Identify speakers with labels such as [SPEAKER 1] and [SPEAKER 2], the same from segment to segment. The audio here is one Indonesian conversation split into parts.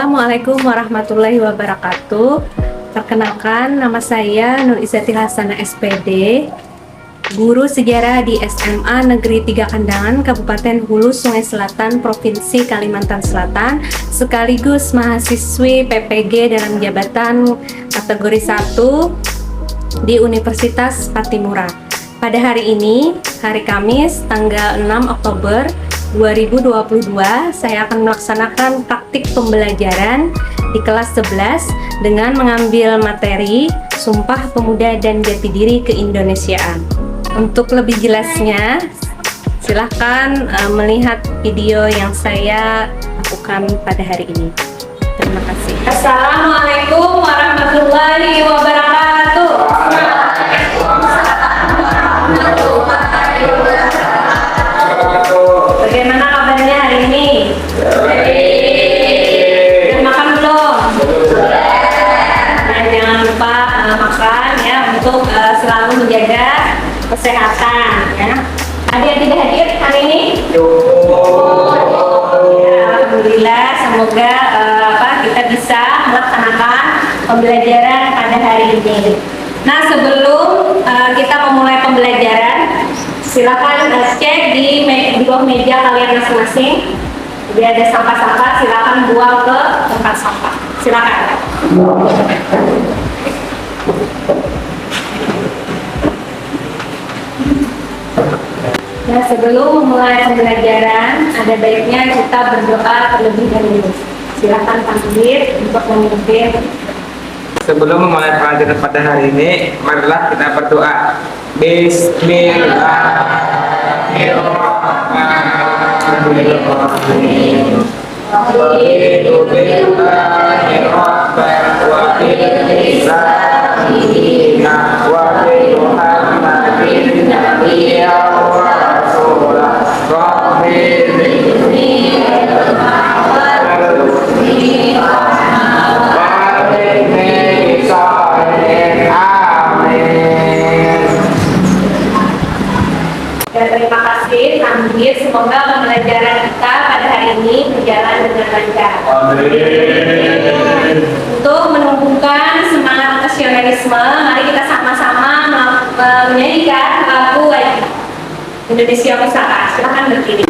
[SPEAKER 1] Assalamualaikum warahmatullahi wabarakatuh. Perkenalkan, nama saya Nur Izzati Hasanah SPD, guru sejarah di SMA Negeri 3 Kandangan, Kabupaten Hulu Sungai Selatan, Provinsi Kalimantan Selatan, sekaligus mahasiswi PPG dalam jabatan kategori 1 di Universitas Patimura. Pada hari ini, hari Kamis, tanggal 6 Oktober 2022, saya akan melaksanakan praktik pembelajaran di kelas 11 dengan mengambil materi Sumpah Pemuda dan Jati Diri Keindonesiaan. Untuk lebih jelasnya, silahkan melihat video yang saya lakukan pada hari ini. Terima kasih. Assalamualaikum warahmatullahi wabarakatuh. Bagaimana kabarnya hari ini? Udah makan belum? Nah, jangan lupa makan ya, untuk selalu menjaga kesehatan ya. Ada yang tidak hadir hari ini? Ya, alhamdulillah, semoga kita bisa melaksanakan pembelajaran pada hari ini. Nah, sebelum kita memulai pembelajaran, silakan cek di bawah meja kalian masing-masing. Bila ada sampah-sampah, silakan buang ke tempat sampah. Silakan. Nah, sebelum memulai pembelajaran, ada baiknya kita berdoa terlebih dahulu. Silakan takbir untuk memimpin.
[SPEAKER 2] Sebelum memulai pelajaran pada hari ini, marilah kita berdoa. Bismillahirrahmanirrahim.
[SPEAKER 1] Terima kasih, Tambir. Semoga pembelajaran kita pada hari ini berjalan dengan lancar. Untuk menumbuhkan semangat nasionalisme, mari kita sama-sama menyanyikan lagu Indonesia Pusaka. Silahkan berdiri.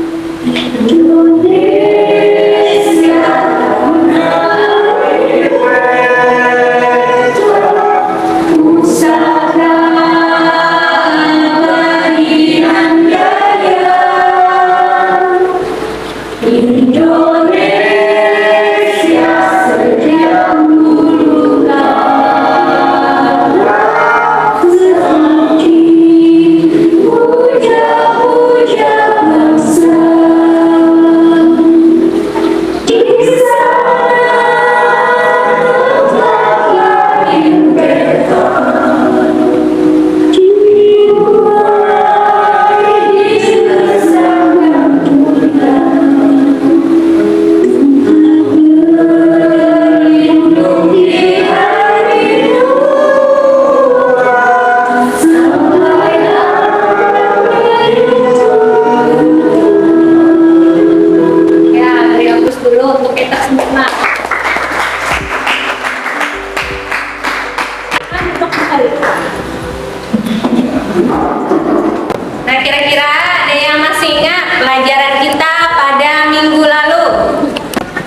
[SPEAKER 1] Nah, kira-kira ada yang masih ingat pelajaran kita pada minggu lalu?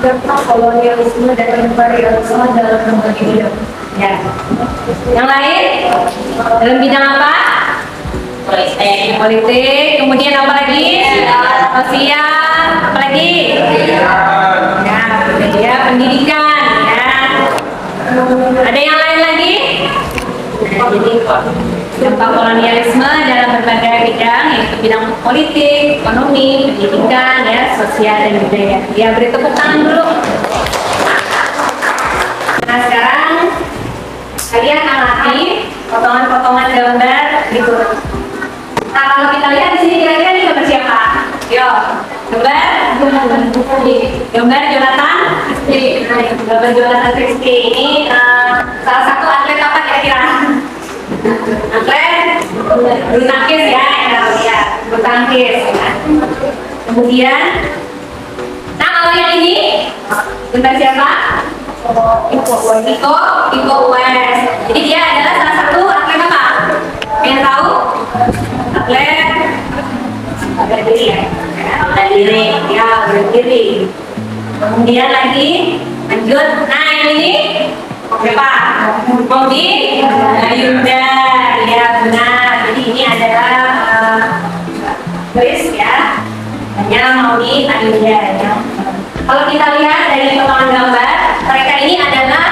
[SPEAKER 1] Dampak kolonialisme dan imperialisme dalam berbagai bidang. Ya. Yang lain? Dalam bidang apa? Politik. Kemudian apa lagi? Sosial. Apa lagi? Ya, pendidikan. Ya. Ada yang lain lagi? Jadi dampak kolonialisme dalam berbagai bidang, yaitu bidang politik, ekonomi, pendidikan, ya, sosial dan budaya. Ya, beri tepuk tangan dulu. Nah, sekarang kalian amati potongan-potongan gambar gitu. Nah, kalau kita lihat di sini kira-kira ini gambar siapa? Yo, gambar Jonathan Rizky. Gambar Jonathan Rizky ini salah satu atlet apa kira-kira? Atlet bulu tangkis ya, bulu tangkis. Kemudian, nah kalau yang ini tentang siapa? Iko Uwais. Jadi dia adalah salah satu atlet apa? Yang tahu? Atlet diri ya? Atlet diri, ya berdiri. Kemudian lagi lanjut. Nah ini siapa? Maudi Ayunda. Ya benar. Jadi ini adalah Chris ya. Hanya Maudi Ayunda ya. Kalau kita lihat dari potongan gambar, mereka ini adalah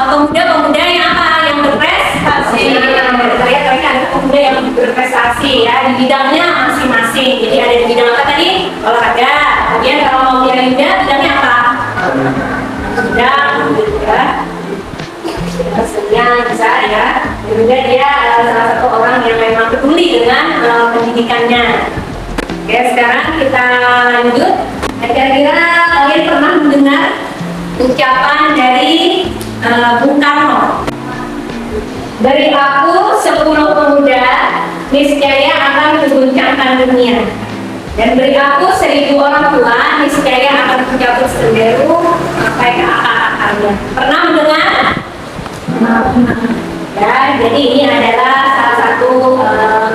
[SPEAKER 1] pemuda-pemuda yang apa? Yang berprestasi. Kita lihat mereka adalah pemuda yang berprestasi ya di bidangnya masing-masing. Jadi ada di bidang apa tadi? Olahraga. Kemudian kalau Maudi Ayunda bidangnya apa? Bidang ya. Maksudnya bisa ya. Juga dia adalah salah satu orang yang memang peduli dengan pendidikannya. Oke, sekarang kita lanjut. Kira-kira kalian pernah mendengar ucapan dari Bung Karno? Dari aku 10 pemuda, niscaya akan mengguncangkan dunia. Dan beri aku 1000 orang tua, niscaya akan mencabut sendiri sampai ke akar-akarnya. Pernah mendengar? Ya, jadi ini adalah salah satu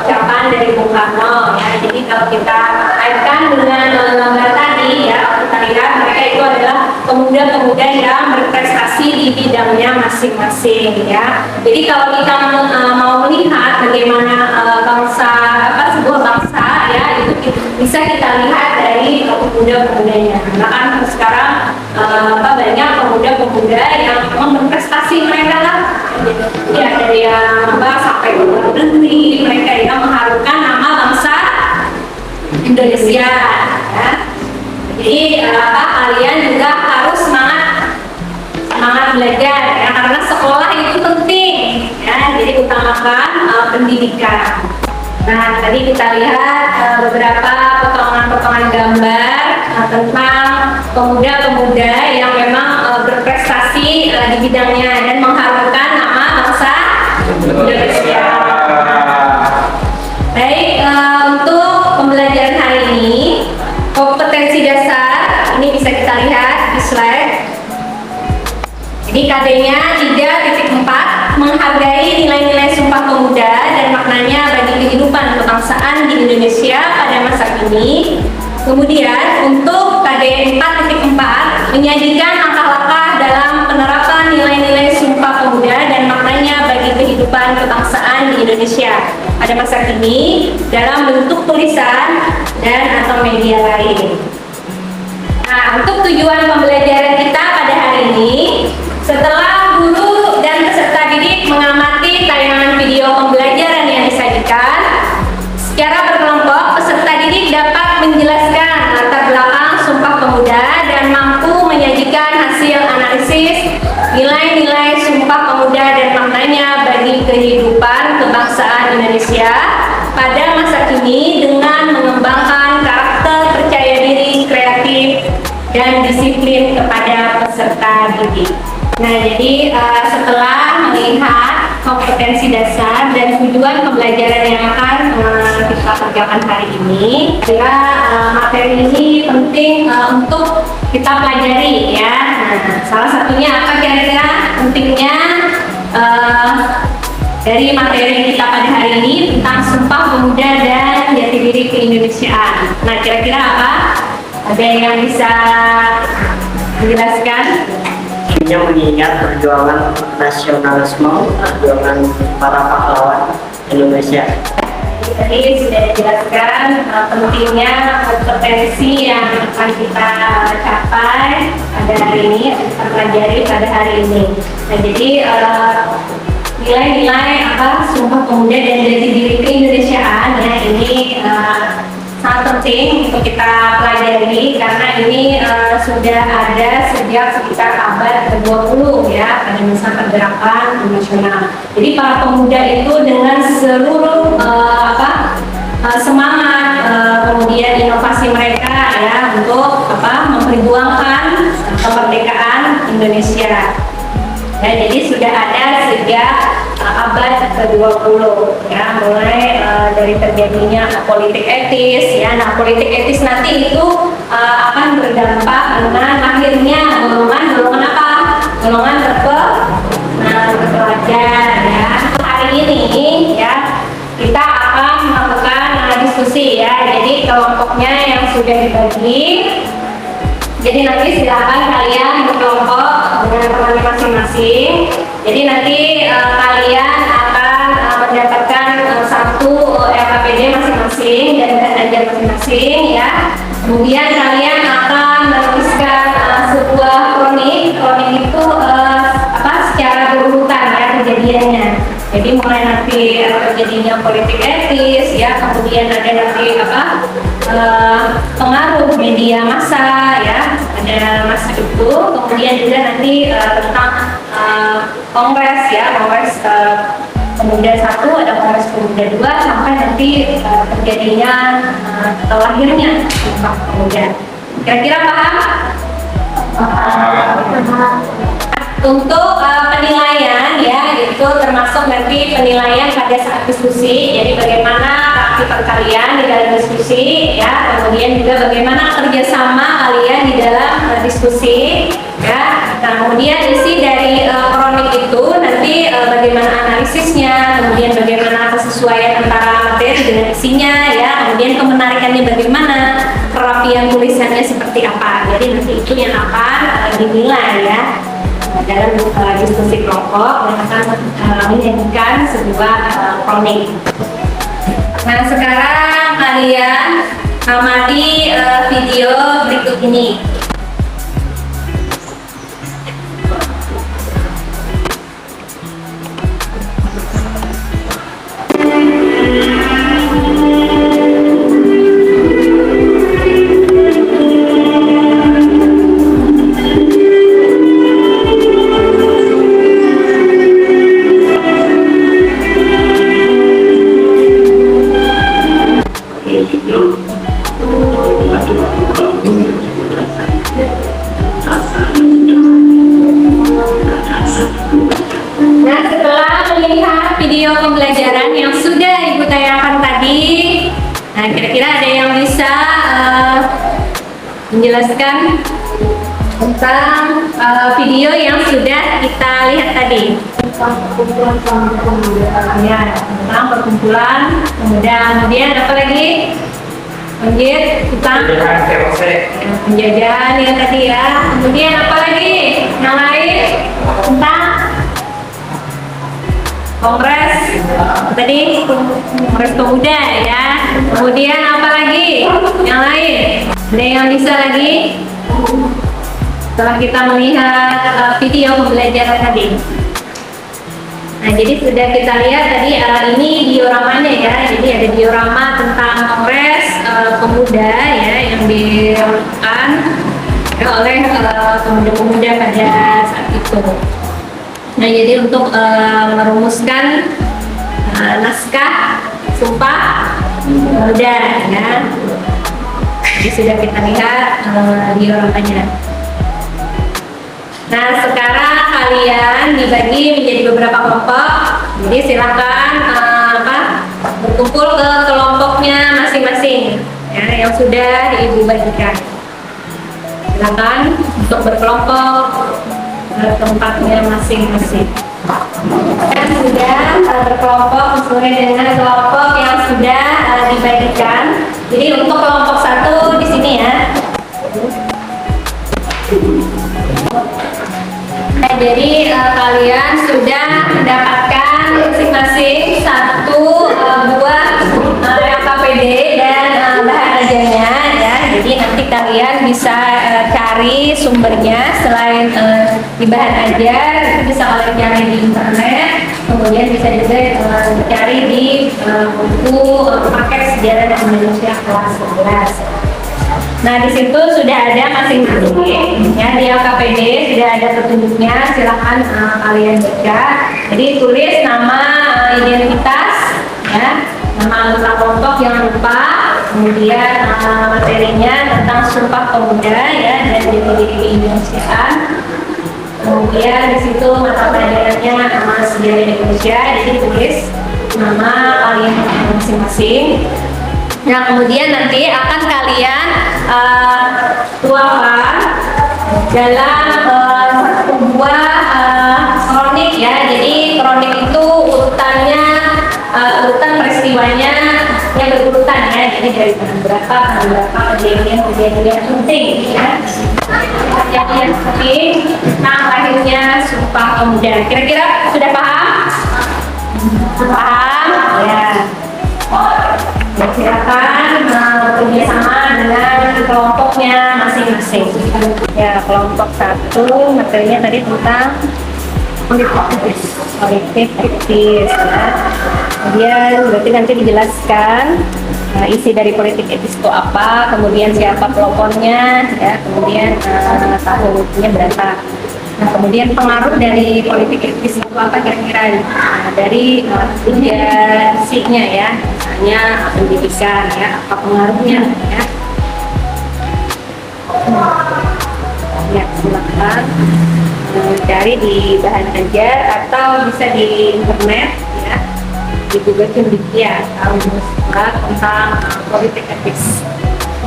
[SPEAKER 1] ucapan dari Bung Karno ya. Jadi kalau kita kaitkan dengan gambar tadi ya, kita lihat mereka itu adalah pemuda-pemuda yang berprestasi di bidangnya masing-masing ya. Jadi kalau kita mau melihat bagaimana sebuah bangsa ya, itu bisa kita lihat dari pemuda-pemudanya. Karena kan sekarang banyak pemuda-pemuda yang memang berprestasi mereka lah. Ya dari yang sampai ke luar negeri, mereka yang mengharumkan nama bangsa Indonesia ya. Jadi kalian juga harus semangat belajar ya, karena sekolah itu penting ya. Jadi utamakan pendidikan. Nah, tadi kita lihat beberapa potongan-potongan gambar tentang pemuda-pemuda yang memang berprestasi di bidangnya dan mengharumkan nama bangsa Indonesia. Baik, untuk pembelajaran hari ini, kompetensi dasar ini bisa kita lihat di slide. Jadi KD-nya 3.4, menghargai nilai-nilai Sumpah Pemuda dan maknanya bagi kehidupan kebangsaan di Indonesia pada masa kini. Kemudian untuk KD 4.4, menyajikan langkah-langkah dalam penerapan nilai-nilai Sumpah Pemuda dan maknanya bagi kehidupan kebangsaan di Indonesia pada masa kini dalam bentuk tulisan dan atau media lain. Nah, untuk tujuan pembelajaran kita pada hari ini, setelah guru dan peserta didik mengamati tayangan video pembelajaran yang disajikan, secara berkelompok peserta didik dapat menjelaskan latar belakang Sumpah Pemuda dan mampu menyajikan hasil analisis nilai-nilai Sumpah Pemuda dan maknanya bagi kehidupan kebangsaan Indonesia pada masa kini dengan mengembangkan karakter percaya diri, kreatif, dan disiplin kepada peserta didik. Nah, jadi setelah melihat kompetensi dasar dan tujuan pembelajaran yang akan kita kerjakan hari ini, kira materi ini penting untuk kita pelajari ya. Nah, salah satunya apa kira-kira pentingnya dari materi yang kita pada hari ini tentang Sumpah Pemuda dan Jati Diri Keindonesiaan. Nah, kira-kira apa? Ada yang bisa menjelaskan?
[SPEAKER 3] Yang mengingat perjuangan nasionalisme, perjuangan para pahlawan Indonesia.
[SPEAKER 1] Tadi sudah dijelaskan pentingnya kompetensi yang akan kita capai pada hari ini, kita pelajari pada hari ini. Nah, jadi nilai-nilai Sumpah Pemuda dan Jati Diri Keindonesiaan ya, ini sangat penting untuk kita pelajari karena ini sudah ada sejak sekitar abad ke-20 ya, pada masa pergerakan nasional. Jadi para pemuda itu dengan seluruh semangat kemudian inovasi mereka ya untuk memperjuangkan kemerdekaan Indonesia. Ya, jadi sudah ada sejak abad ke-20 ya, mulai dari terjadinya politik etis ya. Nah, politik etis nanti itu akan berdampak dengan lahirnya golongan apa? Golongan terpelajar ya. Hari ini ya kita akan melakukan diskusi ya. Jadi kelompoknya yang sudah dibagi. Jadi nanti silakan kalian berkelompok dengan teman masing-masing. Jadi nanti kalian akan mendapatkan satu LKPD masing-masing dan ajar masing-masing ya. Kemudian kalian akan menuliskan sebuah kronik. Kronik itu secara berurutan ya kejadiannya. Jadi mulai nanti terjadinya politik etis ya, kemudian ada nanti pengaruh media massa ya, ada masa itu, kemudian juga nanti tentang kongres ya, kongres pemuda 1, ada kongres pemuda 2, sampai nanti terjadinya lahirnya Sumpah Pemuda. Kira-kira paham? Untuk penilaian ya, itu termasuk nanti penilaian pada saat diskusi. Jadi bagaimana keaktifan kalian di dalam diskusi ya, kemudian juga bagaimana kerjasama kalian di dalam diskusi ya. Nah, kemudian isi dari kronik itu nanti bagaimana analisisnya, kemudian bagaimana kesesuaian antara materi dengan isinya ya, kemudian kemenarikannya bagaimana, kerapian tulisannya seperti apa. Jadi nanti itu yang akan dinilai ya dalam diskusi kelompok yang akan menjadikan sebuah kronik. Nah, sekarang kalian amati video berikut ini. Nah, setelah melihat video pembelajaran yang sudah Ibu tayangkan tadi, nah kira-kira ada yang bisa menjelaskan tentang video yang sudah kita lihat tadi? Ya, tentang perkumpulan pemuda. Kemudian apa lagi? Tentang penjajahan yang tadi ya. Kemudian apa lagi? Yang lain tentang kongres tadi, kongres pemuda ya. Kemudian apa lagi? Yang lain? Ada yang bisa lagi? Setelah kita melihat video pembelajaran tadi. Nah, jadi sudah kita lihat tadi ini dioramanya ya. Jadi ada diorama tentang kongres pemuda ya yang dilakukan oleh pemuda-pemuda pada saat itu. Nah, jadi untuk merumuskan naskah Sumpah Pemuda ya. Jadi sudah kita lihat dioramanya. Nah, sekarang kalian dibagi menjadi beberapa kelompok. Jadi silakan berkumpul ke kelompoknya masing-masing ya, yang sudah Ibu bagikan. Silakan untuk berkelompok ke tempatnya masing-masing. Dan sudah berkelompok sesuai dengan kelompok yang sudah dibagikan. Jadi untuk kelompok 1 di sini ya. Nah, jadi kalian sudah mendapatkan masing-masing satu buah LKPD dan bahan ajarnya ya. Jadi nanti kalian bisa cari sumbernya selain di bahan ajar, itu bisa kalian cari di internet, kemudian bisa juga cari di buku paket sejarah dan Indonesia kelas 11. Nah, di situ sudah ada masing-masing ya, di LKPD sudah ada petunjuknya, silakan kalian baca. Jadi tulis nama identitas ya, nama anggota kelompok jangan lupa, kemudian materinya tentang Sumpah Pemuda ya dan diri keindonesiaan. Kemudian di situ mata pelajarannya nama sejarah Indonesia, jadi tulis nama kalian masing-masing. Nah, kemudian nanti akan kalian tuangkan dalam satu buah kronik ya. Jadi kronik itu urutannya, urutan peristiwanya yang berurutan ya. Jadi dari tahun berapa kejadian penting ya. Kejadian penting, lahirnya Sumpah Pemuda. Kira-kira sudah paham? Paham? Ya. Ya, silakan bekerja sama dengan kelompoknya masing-masing. Ya, kelompok 1 materinya tadi tentang politik etis. Ya. Kemudian berarti nanti dijelaskan isi dari politik etis itu apa, kemudian siapa pelopornya, ya, kemudian tahunnya berapa. Nah, kemudian pengaruh dari politik etis itu apa kira-kira? Dari 3 isinya ya, misalnya pendidikan ya, apa pengaruhnya ya. Ya, silakan cari di bahan ajar atau bisa di internet ya, di Google Cendekia atau surat tentang politik etis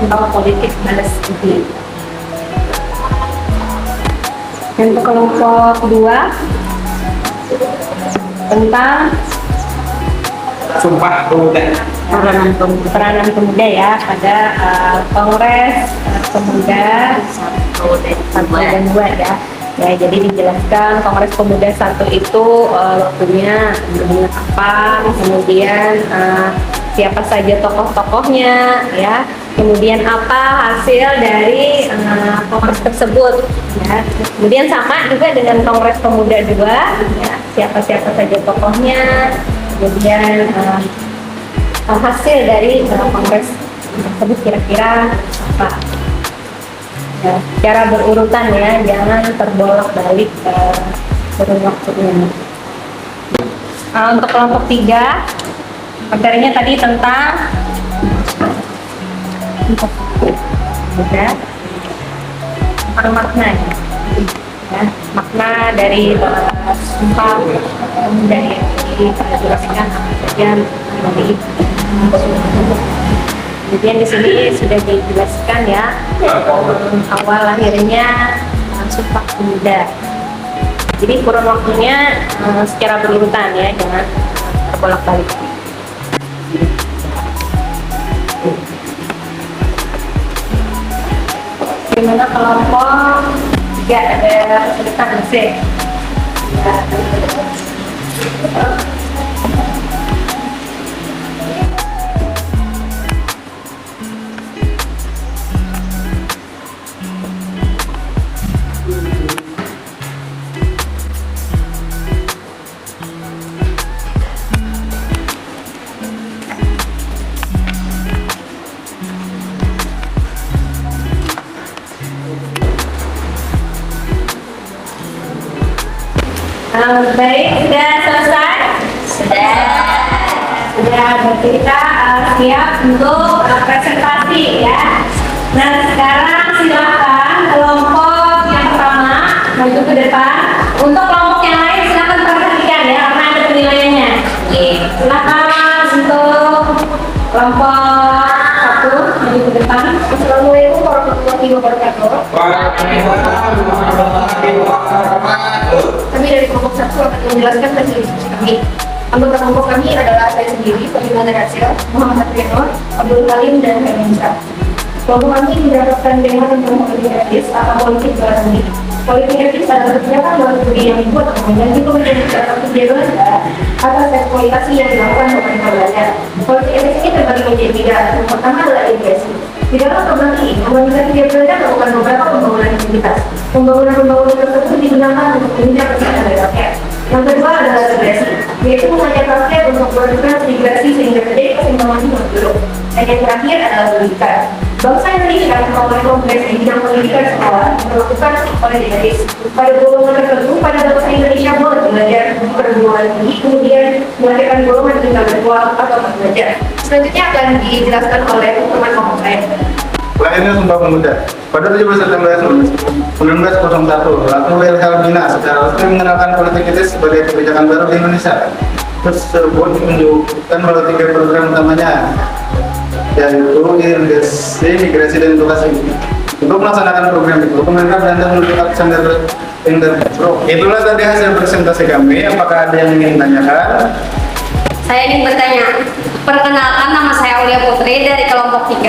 [SPEAKER 1] atau politik balas budi. Untuk kelompok 2 tentang
[SPEAKER 2] Sumpah Pemuda.
[SPEAKER 1] peranan pemuda ya pada Kongres Pemuda 1 dan 2 ya. Ya, jadi dijelaskan Kongres Pemuda 1 itu waktunya apa, kemudian siapa saja tokoh-tokohnya ya, kemudian apa hasil dari kongres tersebut ya. Kemudian sama juga dengan Kongres Pemuda 2 ya, siapa-siapa saja tokohnya, kemudian hasil dari kongres tersebut kira-kira apa ya, cara berurutan ya, jangan terbolak-balik kurun waktunya. Untuk kelompok 3 materinya tadi tentang makna ya, makna dari Sumpah Pemuda yang dijelaskan bagian dari kemudian di sini sudah dijelaskan ya awal lahirnya Sumpah Pemuda. Jadi kurun waktunya secara berurutan ya, jangan terbolak-balik. Gimana kelompok 3 ada kesulitan mesin? Baik, sudah selesai? Sudah, berarti kita siap untuk presentasi ya. Nah, sekarang silakan kelompok yang pertama maju ke depan. Untuk kelompok yang lain silakan perhatikan ya, karena ada penilaiannya. Silakan untuk kelompok 1 maju ke depan. Assalamualaikum warahmatullahi wabarakatuh. Kami dari kelompok 1 akan menjelaskan hasil diskusi kami. Anggota kelompok kami adalah saya sendiri, Fadila Rasyel, Muhammad Rianur, Abdul Halim, dan Hermansyah. Kelompok kami mendapatkan tema tentang politik etis atau politik balas budi. Politik etis adalah kebijakan balas budi yang dibuat dan itu menjadi salah satu jalan atas eksploitasi yang dilakukan pemerintah Belanda. Politik etis ini terbagi menjadi 3. Yang pertama adalah imigrasi. Di dalam program ini, pemerintah Belanda melakukan beberapa pembangunan aktivitas. Pembangunan tersebut digunakan untuk mengejar kesehatan rakyat. Yang kedua adalah migrasi, yaitu mengajak rakyat untuk bergerak migrasi sehingga terjadi keseimbangan penduduk. Dan yang terakhir adalah pendidikan. Bangsa Indonesia melalui kongres di bidang pendidikan sekolah dilakukan oleh DKIS. Pada golongan tertentu, pada bangsa Indonesia boleh belajar perguruan tinggi, kemudian melahirkan golongan intelektual atau belajar. Selanjutnya akan dijelaskan oleh teman-teman saya.
[SPEAKER 4] Lahirnya Sumpah Pemuda pada 17 September 1901, Ratu Wilhelmina secara resmi mengenalkan politik etis sebagai kebijakan baru di Indonesia. Tersebut menunjukkan melalui 3 program utamanya, yaitu imigrasi dan edukasi. Untuk melaksanakan program itu, pemerintah Belanda menunjuk Alexander Indebroek. Itulah tadi hasil presentasi kami. Apakah ada yang ingin tanyakan?
[SPEAKER 5] Saya ingin bertanya, perkenalkan nama saya Aulia Putri dari kelompok 3.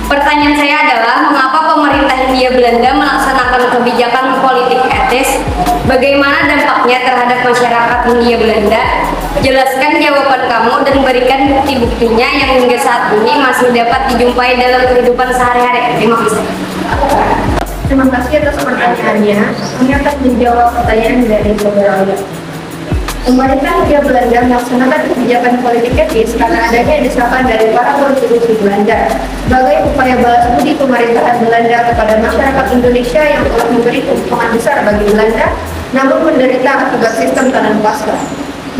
[SPEAKER 5] Pertanyaan saya adalah, mengapa pemerintah Hindia Belanda melaksanakan kebijakan politik etis? Bagaimana dampaknya terhadap masyarakat Hindia Belanda? Jelaskan jawaban kamu dan berikan bukti-buktinya yang hingga saat ini masih dapat dijumpai dalam kehidupan sehari-hari. Terima kasih.
[SPEAKER 1] Terima kasih atas pertanyaannya. Kami akan menjawab pertanyaan dari Saudara Aulia. Pemerintah Hindia Belanda melaksanakan kebijakan politik etis karena adanya desakan dari para politisi Belanda sebagai upaya balas budi pemerintahan Belanda kepada masyarakat Indonesia yang telah memberi keuntungan besar bagi Belanda, namun menderita akibat sistem tanam kasta.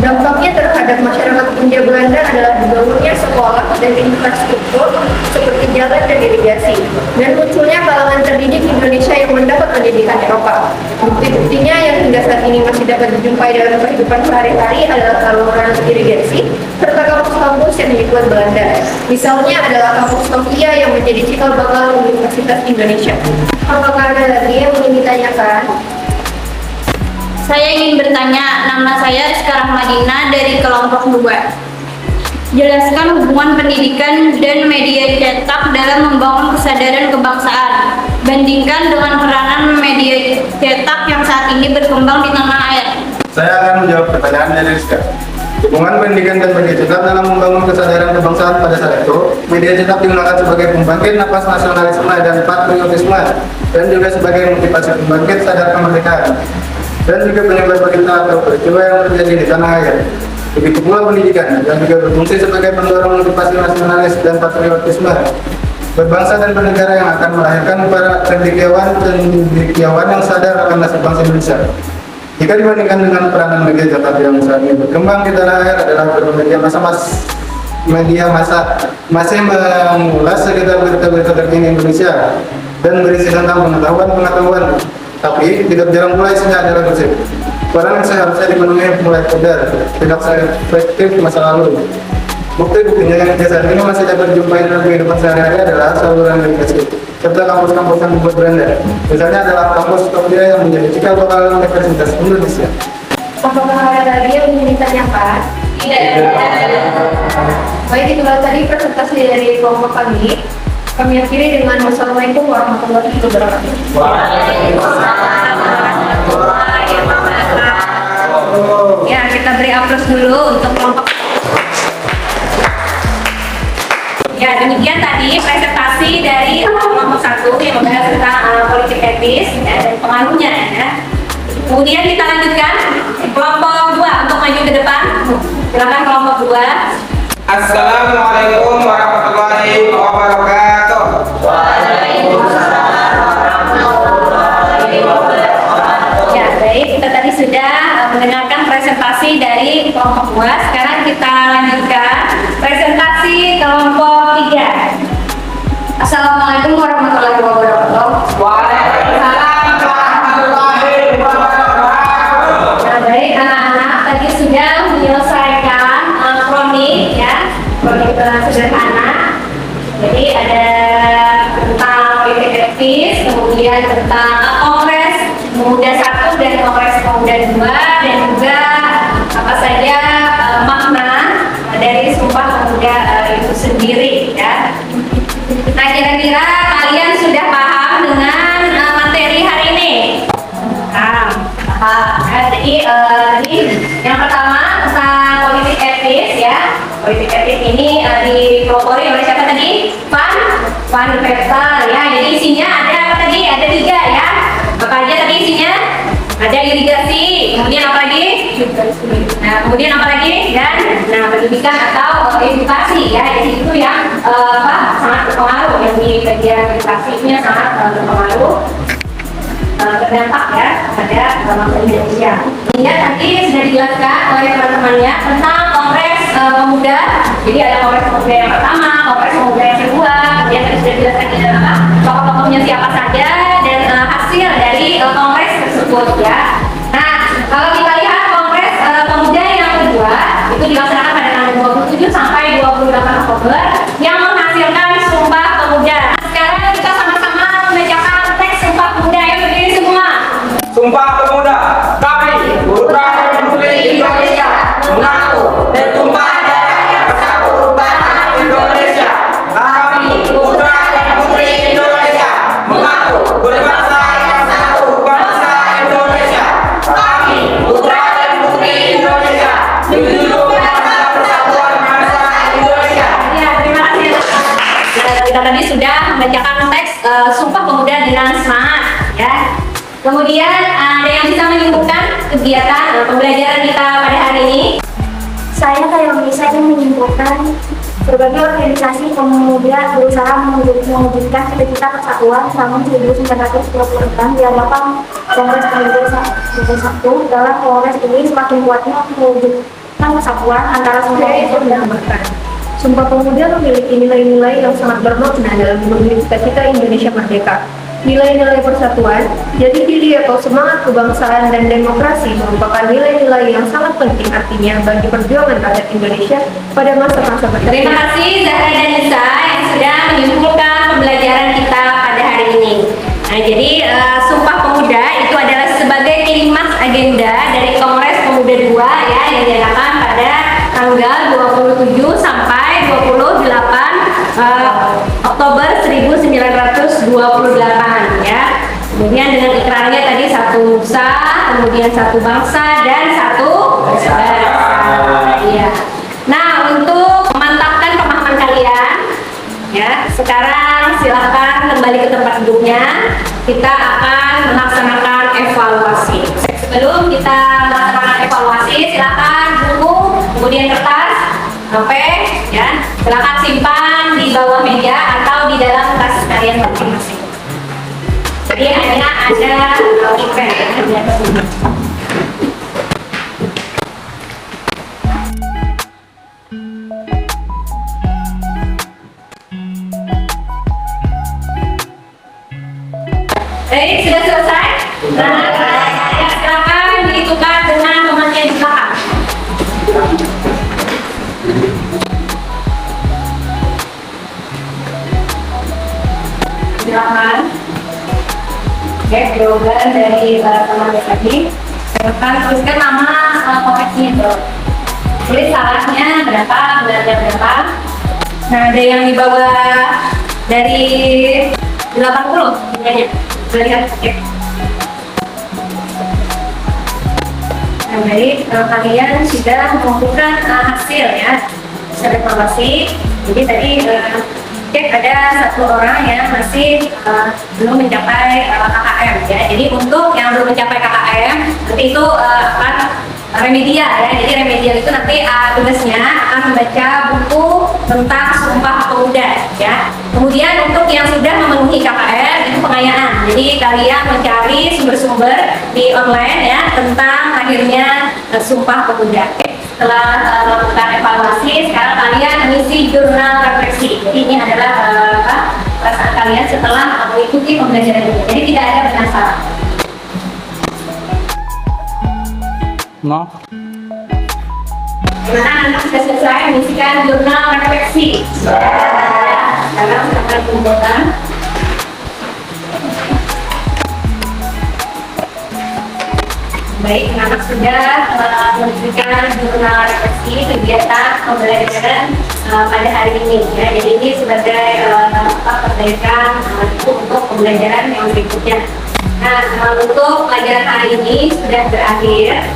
[SPEAKER 1] Dampaknya terhadap masyarakat Hindia Belanda adalah dibangunnya sekolah dan infrastruktur seperti jalan dan irigasi, dan munculnya kalangan terdidik Indonesia yang mendapat pendidikan Eropa. Bukti-buktinya yang hingga saat ini masih dapat dijumpai dalam kehidupan sehari-hari adalah saluran irigasi serta kampus-kampus yang dibuat Belanda. Misalnya adalah kampus Sofia yang menjadi cikal bakal Universitas Indonesia. Apakah ada lagi yang ingin ditanyakan?
[SPEAKER 5] Saya ingin bertanya, nama saya Rizka Rahmadina dari kelompok 2. Jelaskan hubungan pendidikan dan media cetak dalam membangun kesadaran kebangsaan. Bandingkan dengan peranan media cetak yang saat ini berkembang di tanah air.
[SPEAKER 4] Saya akan menjawab pertanyaan dari Rizka. Hubungan pendidikan dan media cetak dalam membangun kesadaran kebangsaan pada saat itu, media cetak digunakan sebagai pembangkit napas nasionalisme dan patriotisme, dan juga sebagai motivasi pembangkit sadar kemerdekaan, dan juga penyebar berita atau peristiwa yang terjadi di tanah air. Begitu pula pendidikan, yang juga berfungsi sebagai pendorong motivasi nasionalis dan patriotisme berbangsa dan bernegara yang akan melahirkan para cendekiawan yang sadar akan nasib bangsa Indonesia. Jika dibandingkan dengan peranan media cetak yang saat ini berkembang di tanah air adalah media massa masih mengulas sekitar berita-berita terkini Indonesia dan berisi tentang pengetahuan, tapi tidak jarang pula isinya adalah gosip. Barang yang seharusnya dipenuhi mulai pudar, tidak efektif di masa lalu. Bukti-buktinya yang saat ini masih dapat dijumpai dalam kehidupan sehari-hari adalah saluran irigasi serta kampus-kampus yang dibuat Belanda. Misalnya adalah kampus Sofia yang menjadi cikal bakal Universitas Indonesia.
[SPEAKER 1] Apakah ada lagi yang ingin ditanyakan?
[SPEAKER 5] Tidak.
[SPEAKER 1] Baik, itulah tadi presentasi dari kelompok kami. Kami akhiri dengan wassalamualaikum warahmatullahi wabarakatuh.
[SPEAKER 5] Ya, kita beri aplaus dulu untuk kelompok. Ya, demikian tadi presentasi dari kelompok 1 yang membahas tentang politik etis ya, dan pengaruhnya ya. Kemudian kita lanjutkan kelompok 2 untuk maju ke depan. Silakan kelompok 2.
[SPEAKER 2] Assalamualaikum warahmatullahi wabarakatuh.
[SPEAKER 5] Ya, baik, kita tadi sudah mendengarkan presentasi dari kelompok 2. Sekarang kita lanjutkan presentasi kelompok 3. Assalamualaikum warahmatullahi wabarakatuh.
[SPEAKER 2] Waalaikumsalam warahmatullahi wabarakatuh.
[SPEAKER 5] Nah, baik anak-anak tadi sudah menyelesaikan kronik ya, kronik sederhana. Jadi ada tentang politik etis, kemudian tentang Kongres Pemuda 1 dan Kongres Pemuda 2, dan juga apa saja makna dari Sumpah Pemuda itu sendiri ya. Nah, kira-kira kalian sudah paham dengan materi hari ini? Jadi yang pertama tentang politik etis ya. Politik etis ini dipelopori oleh siapa tadi? Van Peter ya. Jadi isinya ada apa tadi? Ada 3 ya. Apa aja tadi isinya? Ada irigasi, kemudian apa lagi? Nah, kemudian apa lagi? Dan pendidikan atau edukasi ya. Jadi itu yang sangat berpengaruh, yang di bagian edukasinya sangat berpengaruh, berdampak ya pada bangsa Indonesia. Kemudian tadi sudah dijelaskan oleh teman-temannya tentang Kongres Pemuda. Jadi ada Kongres Pemuda yang pertama, Kongres Pemuda yang kedua, kemudian sudah dijelaskan apa tokoh-tokohnya siapa saja dan hasil dari kongres tersebut ya. Nah, kalau kita lihat kongres pemuda yang kedua itu dilaksanakan pada tanggal 27 sampai 28 Oktober yang menghasilkan Sumpah Pemuda. Nah, sekarang kita sama-sama membacakan teks Sumpah Pemuda yang berdiri semua.
[SPEAKER 2] Sumpah Pemuda, kami putra dan putri Indonesia mengaku dan tumpah darah bersatu bangsa Indonesia. Kami putra dan putri Indonesia mengaku berbangsa yang satu bangsa Indonesia. Kami putra dan putri Indonesia menjunjung bangsa persatuan bangsa Indonesia.
[SPEAKER 5] Ya, terima kasih. Kita tadi sudah membacakan teks Sumpah Pemuda dengan semangat ya. Kemudian ada yang bisa menyimpulkan kegiatan pembelajaran kita pada hari ini?
[SPEAKER 6] Saya kayak bisa menyimpulkan berbagai organisasi pemuda berusaha mewujudkan cita-cita persatuan namun 1926 diadakan Kongres Pemuda 1 dalam kongres ini semakin kuatnya mewujudkan persatuan antara semua unsur dan bahkan.
[SPEAKER 1] Sumpah Pemuda memiliki nilai-nilai yang sangat bermakna dalam memenuhi cita-cita Indonesia Merdeka. Nilai-nilai persatuan, jati diri atau semangat kebangsaan dan demokrasi merupakan nilai-nilai yang sangat penting artinya bagi perjuangan rakyat Indonesia pada masa-masa
[SPEAKER 5] Terima
[SPEAKER 1] berikutnya.
[SPEAKER 5] kasih Zahra dan Nisa yang sudah menyimpulkan pembelajaran kita pada hari ini. Nah, jadi Sumpah Pemuda itu adalah sebagai klimaks agenda dari Kongres Pemuda 2 ya yang diadakan pada tanggal 27 sampai 28 Oktober 1928 ya. Kemudian dengan ikrarnya tadi satu nusa, kemudian satu bangsa dan satu bangsa. Iya. Nah, untuk memantapkan pemahaman kalian ya, sekarang silakan kembali ke tempat duduknya. Kita akan melaksanakan evaluasi. Sebelum kita melaksanakan evaluasi, silakan buku, kemudian kertas, sampai ya, silakan simpan di bawah meja atau di dalam tas kalian masing-masing. Jadi hanya ada pulpen ya. Baik, sudah selesai? Nah, ya, silakan ditukar dengan temannya di belakang. Silakan. Oke, jawaban dari teman tadi. Silakan tuliskan nama koleksinya itu. Tulis salahnya berapa, benernya berapa. Nah, ada yang di bawah dari 80 nilainya. Kita lihat, cek. Nah, baik, kalian sudah mengumpulkan hasil ya, hasil evaluasi. Jadi tadi cek ada satu orang yang masih belum mencapai KKM ya. Jadi untuk yang belum mencapai KKM nanti itu akan remedial ya. Jadi remedial itu nanti tugasnya akan membaca buku tentang Sumpah Pemuda ya. Kemudian untuk yang sudah memenuhi KKM itu pengayaan. Jadi kalian mencari sumber-sumber di online ya tentang akhirnya Sumpah Pemuda. Setelah melakukan evaluasi, sekarang kalian mengisi jurnal refleksi. Jadi ini adalah perasaan kalian setelah mengikuti pembelajaran ini. Jadi tidak ada benar salah.
[SPEAKER 2] No.
[SPEAKER 5] Gimana anak sudah selesai mengisikan jurnal refleksi? Sekarang silakan kumpulkan. Baik, anak sudah memberikan jurnal refleksi kegiatan pembelajaran pada hari ini ya. Jadi ini sebagai perbaikan untuk pembelajaran yang berikutnya. Nah, untuk pelajaran hari ini sudah berakhir.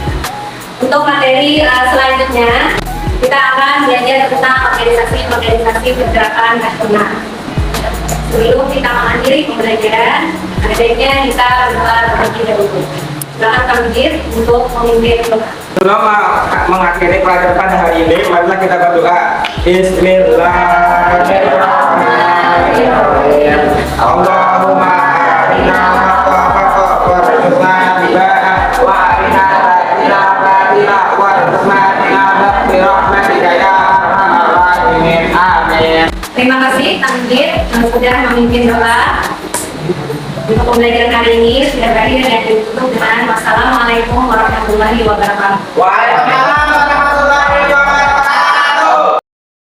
[SPEAKER 5] Untuk materi selanjutnya kita akan belajar tentang organisasi pergerakan nasional. Sebelum kita mengakhiri pembelajaran, adanya kita berdoa terlebih dahulu. Silakan Kamjir untuk memimpin doa.
[SPEAKER 2] Sebelum mengakhiri pelajaran pada hari ini, marilah kita berdoa. Bismillahirrahmanirrahim. Allahumma arina haqqa warzuqna tibaa wa arina batila warzuqna tinabah bi rahmatika ya arhamar rahimin. Amin.
[SPEAKER 5] Terima kasih Kamjir. sudah memimpin doa untuk pembelajaran hari ini sudah berakhir dan ditutup dengan wassalamualaikum warahmatullahi wabarakatuh.
[SPEAKER 2] Waalaikumsalam